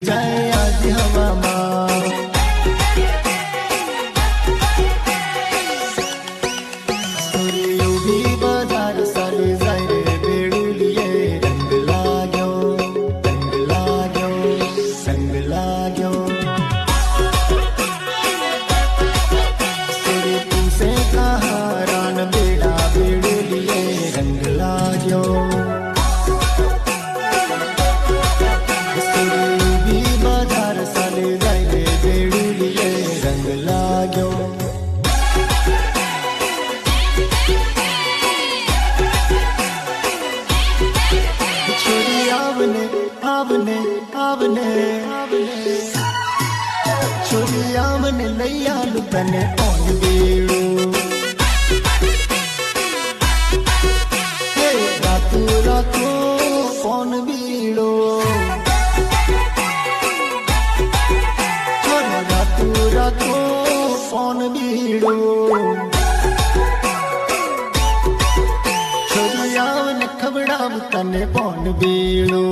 जय आज हवामा सूर्यो भी बाजार सारे जाए बेड़ुलिए रंग लाग्यो रंग लाग्यो रंग लाग्यो सूर्य तुसे कहा रान बेड़ा बेड़ुलिए रंग लाग्यो आवने आवने छोरी आवने लैया लुकने पौन बेड़ो रातू रातू पौन बीड़ो छोरी रातू रातू पौन बीड़ो छोरी आवने खबड़ा तने पौन बीड़ो